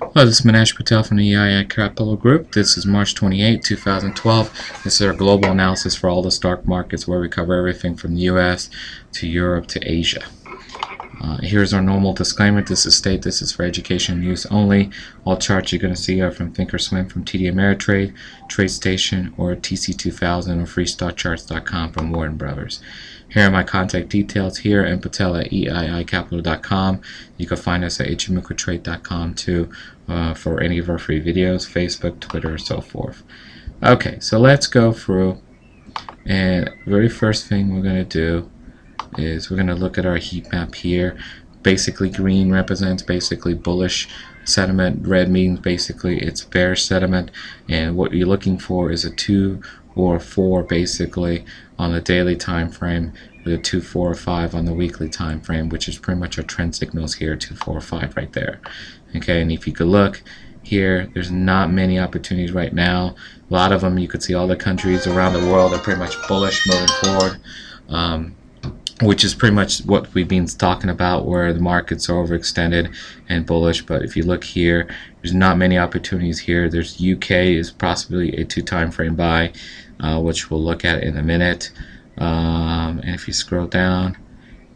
Hello, this is Manish Patel from the EII Capital Group. This is March 28, 2012. This is our global analysis for all the stock markets where we cover everything from the US to Europe to Asia. Here's our normal disclaimer. This is for education use only. All charts you're going to see are from Thinkorswim, from TD Ameritrade, TradeStation, or TC2000, or FreeStockCharts.com from Warren Brothers. Here are my contact details here, and Patel at eiicapital.com. You can find us at ichimokutrade.com too for any of our free videos, Facebook, Twitter, so forth. Okay, so let's go through, and very first thing we're going to do is we're going to look at our heat map here. Basically, green represents basically bullish sentiment, red means basically it's bearish sentiment, and what you're looking for is a 2 or 4 basically on the daily time frame, with a 2, 4, or 5 on the weekly time frame, which is pretty much our trend signals here, 2, 4, or 5 right there. Okay, and if you could look here, there's not many opportunities right now. A lot of them, you could see all the countries around the world are pretty much bullish moving forward, which is pretty much what we've been talking about, where the markets are overextended and bullish. But if you look here, there's not many opportunities here. There's UK is possibly a 2 time frame buy, which we'll look at in a minute. And if you scroll down,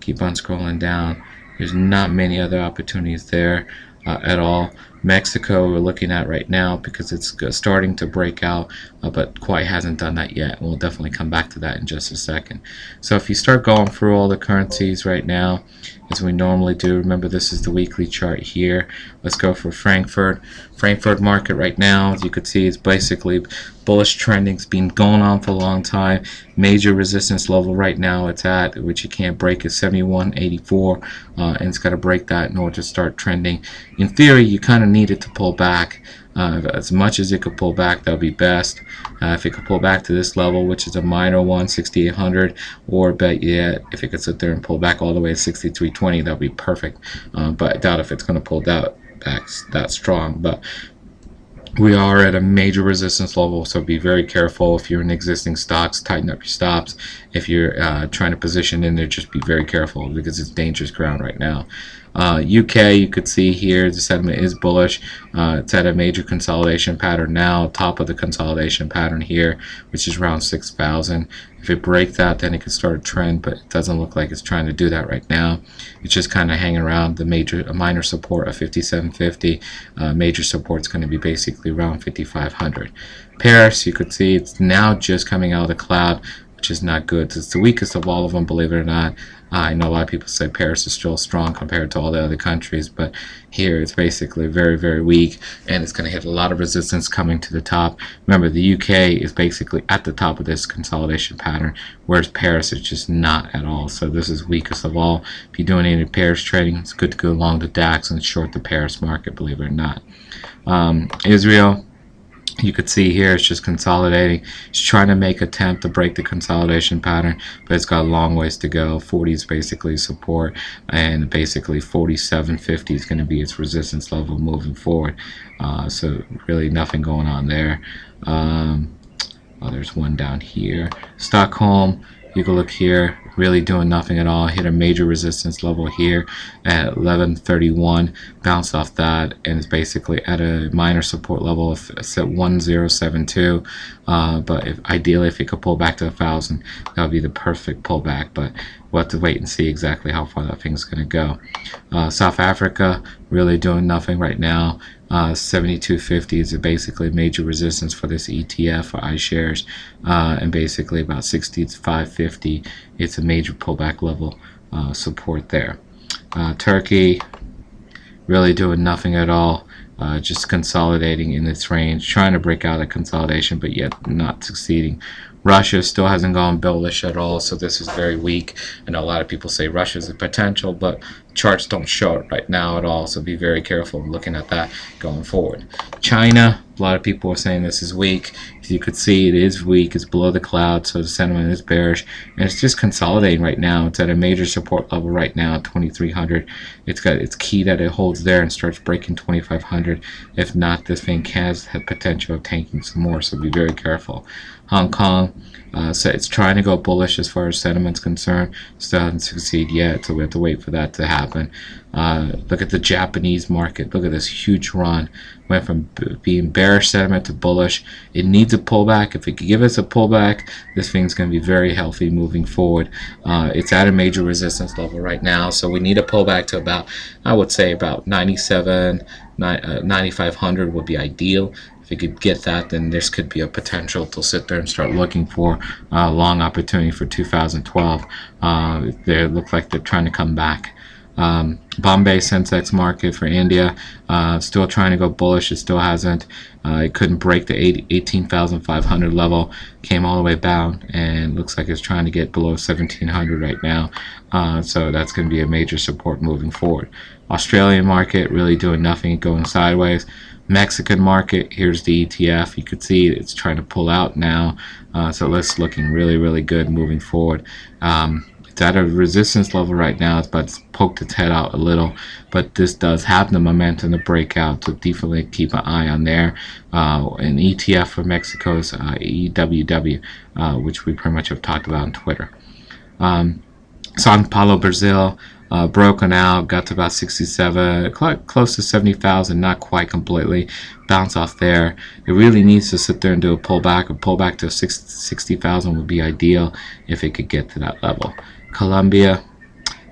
keep on scrolling down, there's not many other opportunities there at all. Mexico we're looking at right now because it's starting to break out, but quite hasn't done that yet. We'll definitely come back to that in just a second. So if you start going through all the currencies right now, as we normally do, remember this is the weekly chart here. Let's go for Frankfurt. Frankfurt market right now, as you can see, is basically bullish trending. It's been going on for a long time. Major resistance level right now it's at, which you can't break, is 71.84, and it's got to break that in order to start trending. In theory, you kind of need it to pull back. As much as it could pull back, that would be best. If it could pull back to this level, which is a minor one, 6,800, or bet yet if it could sit there and pull back all the way to 6,320, that would be perfect. But I doubt if it's going to pull back that strong. But we are at a major resistance level, so be very careful. If you're in existing stocks, tighten up your stops. If you're trying to position in there, just be very careful because it's dangerous ground right now. UK, you could see here the sentiment is bullish. It's at a major consolidation pattern now, top of the consolidation pattern here, which is around 6,000. If it breaks that, then it could start a trend, but it doesn't look like it's trying to do that right now. It's just kind of hanging around the minor support of 5750. Major support is going to be basically around 5500. Paris, you could see it's now just coming out of the cloud, which is not good. It's the weakest of all of them, believe it or not. I know a lot of people say Paris is still strong compared to all the other countries, but here it's basically very, very weak, and it's going to hit a lot of resistance coming to the top. Remember, the UK is basically at the top of this consolidation pattern, whereas Paris is just not at all. So this is weakest of all. If you're doing any Paris trading, it's good to go along the DAX and short the Paris market, believe it or not. Israel, you could see here it's just consolidating. It's trying to make an attempt to break the consolidation pattern, but it's got a long ways to go. 40 is basically support, and basically 47.50 is going to be its resistance level moving forward. So really nothing going on there. Oh, there's one down here. Stockholm, you can look here, really doing nothing at all. Hit a major resistance level here at 1131, bounced off that, and is basically at a minor support level of 1072. But ideally, if it could pull back to 1,000, that would be the perfect pullback. But we'll have to wait and see exactly how far that thing's going to go. South Africa, really doing nothing right now. 72.50 is basically major resistance for this ETF for iShares, and basically about 65.50 it's a major pullback level support there. Turkey, really doing nothing at all, just consolidating in this range, trying to break out of consolidation, but yet not succeeding. Russia still hasn't gone bullish at all, so this is very weak. I know a lot of people say Russia's a potential, but charts don't show it right now at all, so be very careful looking at that going forward. China, a lot of people are saying this is weak. As you can see, it is weak. It's below the cloud, so the sentiment is bearish, and it's just consolidating right now. It's at a major support level right now at 2300. It's key that it holds there and starts breaking 2500. If not, this thing has the potential of tanking some more, so be very careful. Hong Kong, so it's trying to go bullish as far as sentiment's concerned. Still hasn't succeeded yet, so we have to wait for that to happen. Look at the Japanese market. Look at this huge run. Went from being bearish sentiment to bullish. It needs a pullback. If it could give us a pullback, this thing's going to be very healthy moving forward. It's at a major resistance level right now, so we need a pullback to about, I would say, about 9,500 would be ideal. If you could get that, then this could be a potential to sit there and start looking for a long opportunity for 2012. They look like they're trying to come back. Bombay Sensex market for India, still trying to go bullish. It still hasn't. It couldn't break the 18,500 level. Came all the way down, and looks like it's trying to get below 1,700 right now. So that's going to be a major support moving forward. Australian market really doing nothing, going sideways. Mexican market, here's the ETF. You could see it's trying to pull out now, so it's looking really good moving forward. It's at a resistance level right now. It's about to poke its head out a little, but this does have the momentum to break out, so definitely keep an eye on there. An ETF for Mexico is EWW, which we pretty much have talked about on Twitter. Sao Paulo, Brazil, broken out, got to about 67, close to 70,000, not quite completely. Bounce off there. It really needs to sit there and do a pullback. A pullback to 60,000 would be ideal if it could get to that level. Colombia,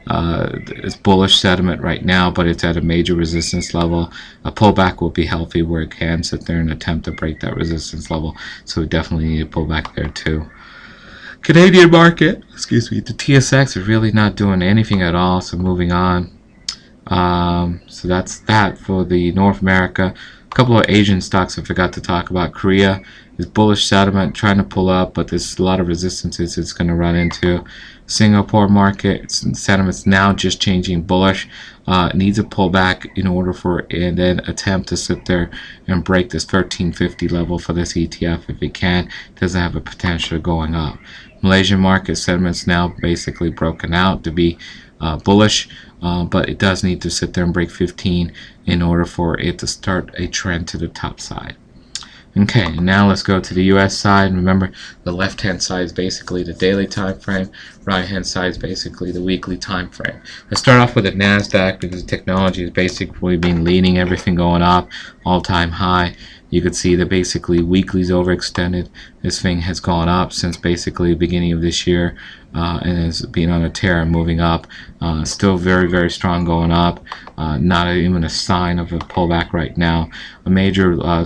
it's bullish sentiment right now, but it's at a major resistance level. A pullback will be healthy where it can sit there and attempt to break that resistance level, so we definitely need a pullback there too. Canadian market, excuse me, the TSX is really not doing anything at all, so moving on. So that's that for the North America. A couple of Asian stocks I forgot to talk about. Korea is bullish sentiment, trying to pull up, but there's a lot of resistances it's going to run into. Singapore market, sentiment's now just changing bullish. It needs a pullback in order for it, and then attempt to sit there and break this 1350 level for this ETF. If it can, it doesn't have a potential going up. Malaysian market sentiment's now basically broken out to be bullish, but it does need to sit there and break 15 in order for it to start a trend to the top side. Okay, now let's go to the US side. Remember, the left hand side is basically the daily time frame, right hand side is basically the weekly time frame. Let's start off with the NASDAQ, because technology has basically been leading everything going up, all-time high. You could see that basically weekly's overextended. This thing has gone up since basically the beginning of this year, and has been on a tear and moving up. Still very strong going up. Not even a sign of a pullback right now. A major, a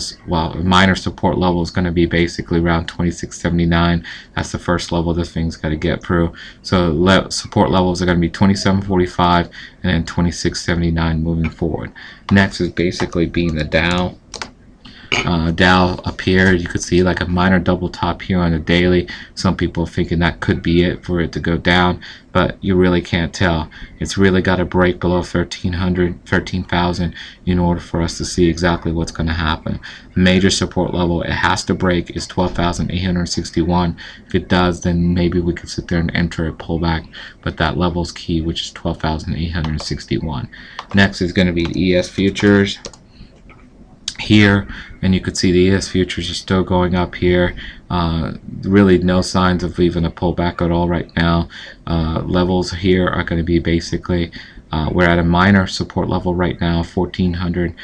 minor support level is going to be basically around 2679. That's the first level this thing's got to get through. So support levels are going to be 2745 and then 2679 moving forward. Next is basically being the Dow. Dow up here, you could see like a minor double top here on the daily. Some people are thinking that could be it for it to go down, but you really can't tell. It's really got to break below 13,000 in order for us to see exactly what's going to happen. Major support level it has to break is 12,861. If it does, then maybe we could sit there and enter a pullback, but that level's key, which is 12,861. Next is going to be the ES futures here, and you could see the ES futures are still going up here. Really no signs of even a pullback at all right now. Levels here are going to be basically, we're at a minor support level right now, 1400.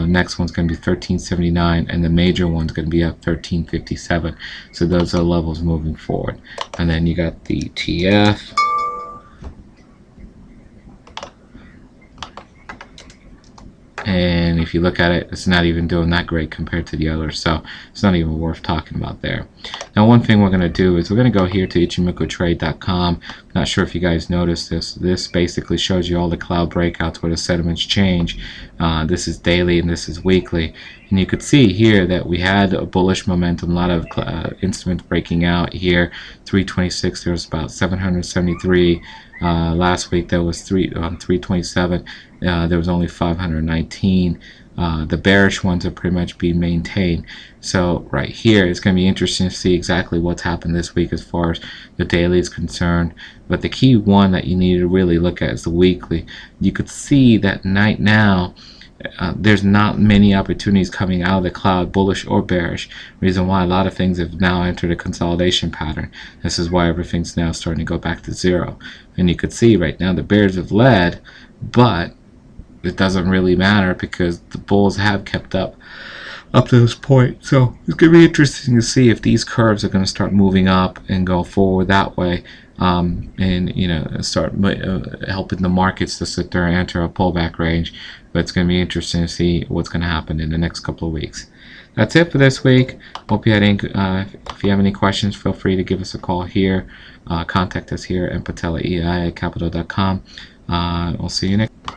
Next one's going to be 1379, and the major one's going to be at 1357. So those are levels moving forward. And then you got the TF. And if you look at it, it's not even doing that great compared to the others, so it's not even worth talking about there. Now, one thing we're going to do is we're going to go here to ichimokutrade.com. Not sure if you guys noticed this. This basically shows you all the cloud breakouts where the sentiments change. This is daily and this is weekly. And you could see here that we had a bullish momentum, a lot of instruments breaking out here. 326, there was about 773. Last week there was 327. There was only 519. The bearish ones are pretty much being maintained. So right here, it's going to be interesting to see exactly what's happened this week as far as the daily is concerned. But the key one that you need to really look at is the weekly. You could see that right now, there's not many opportunities coming out of the cloud, bullish or bearish. Reason why a lot of things have now entered a consolidation pattern. This is why everything's now starting to go back to zero. And you could see right now the bears have led, but it doesn't really matter because the bulls have kept up to this point. So it's going to be interesting to see if these curves are going to start moving up and go forward that way, and start helping the markets to sit there and enter a pullback range. But it's going to be interesting to see what's going to happen in the next couple of weeks. That's it for this week. Hope you had if you have any questions, feel free to give us a call here. Contact us here at patella@capital.com. We'll see you next.